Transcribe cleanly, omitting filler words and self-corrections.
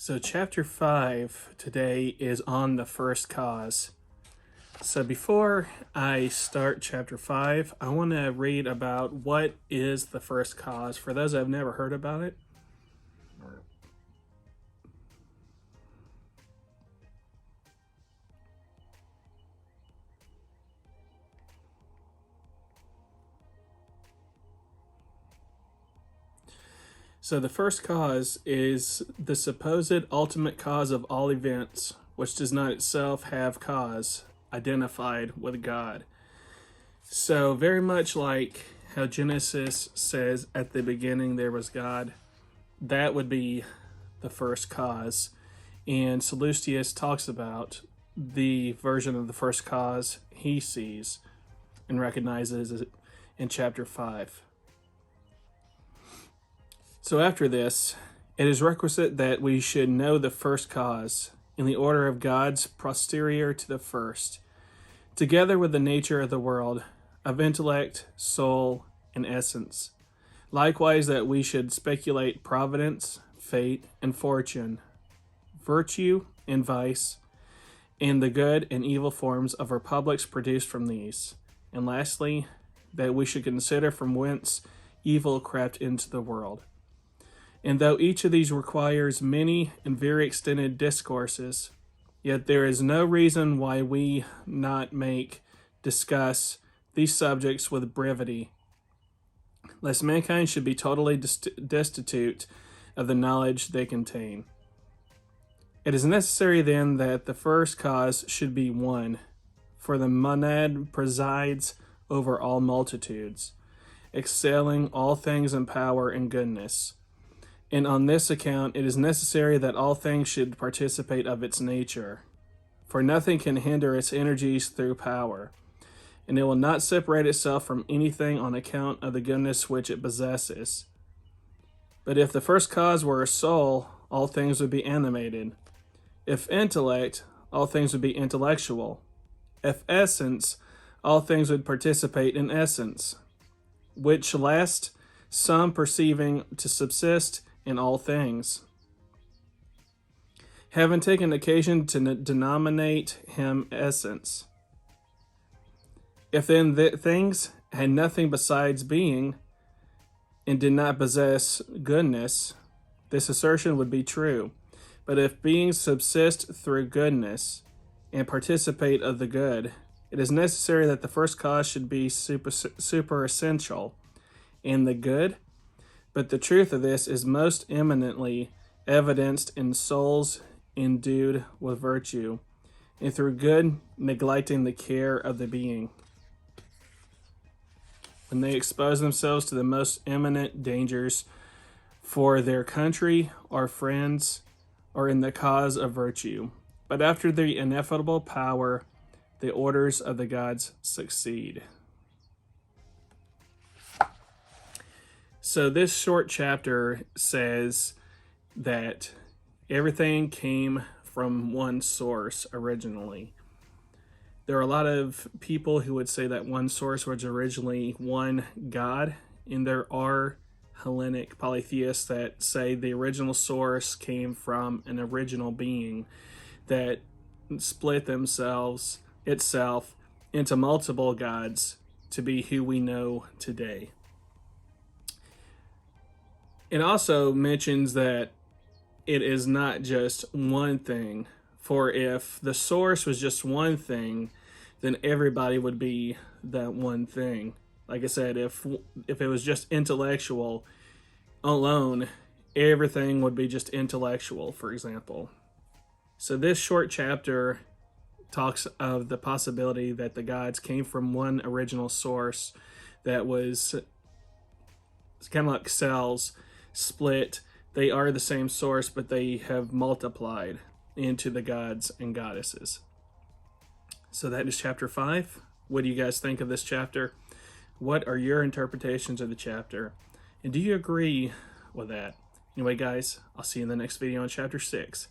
So chapter 5 today is on the first cause. So before I start chapter 5, I want to read about what is the first cause for those that have never heard about it. So the first cause is the supposed ultimate cause of all events, which does not itself have cause identified with God. So very much like how Genesis says at the beginning there was God, that would be the first cause. And Sallustius talks about the version of the first cause he sees and recognizes it in chapter 5. So after this, it is requisite that we should know the first cause in the order of God's posterior to the first, together with the nature of the world, of intellect, soul, and essence. Likewise, that we should speculate providence, fate, and fortune, virtue and vice, and the good and evil forms of republics produced from these. And lastly, that we should consider from whence evil crept into the world. And though each of these requires many and very extended discourses, yet there is no reason why we not discuss these subjects with brevity, lest mankind should be totally destitute of the knowledge they contain. It is necessary then that the first cause should be one, for the monad presides over all multitudes, excelling all things in power and goodness. And on this account, it is necessary that all things should participate of its nature. For nothing can hinder its energies through power, and it will not separate itself from anything on account of the goodness which it possesses. But if the first cause were a soul, all things would be animated. If intellect, all things would be intellectual. If essence, all things would participate in essence, which last some perceiving to subsist in all things, having taken occasion to denominate him essence. If then things had nothing besides being, and did not possess goodness, this assertion would be true. But if beings subsist through goodness, and participate of the good, it is necessary that the first cause should be super essential in the good. But the truth of this is most eminently evidenced in souls endued with virtue, and through good neglecting the care of the being, when they expose themselves to the most imminent dangers for their country or friends, or in the cause of virtue. But after the ineffable power, the orders of the gods succeed. So this short chapter says that everything came from one source originally. There are a lot of people who would say that one source was originally one God, and there are Hellenic polytheists that say the original source came from an original being that split itself into multiple gods to be who we know today. It also mentions that it is not just one thing, for if the source was just one thing, then everybody would be that one thing. Like I said, if it was just intellectual alone, everything would be just intellectual, for example. So this short chapter talks of the possibility that the gods came from one original source that was kind of like cells split. They are the same source, but they have multiplied into the gods and goddesses. So that is chapter 5. What do you guys think of this chapter? What are your interpretations of the chapter? And do you agree with that? Anyway, guys, I'll see you in the next video on chapter 6.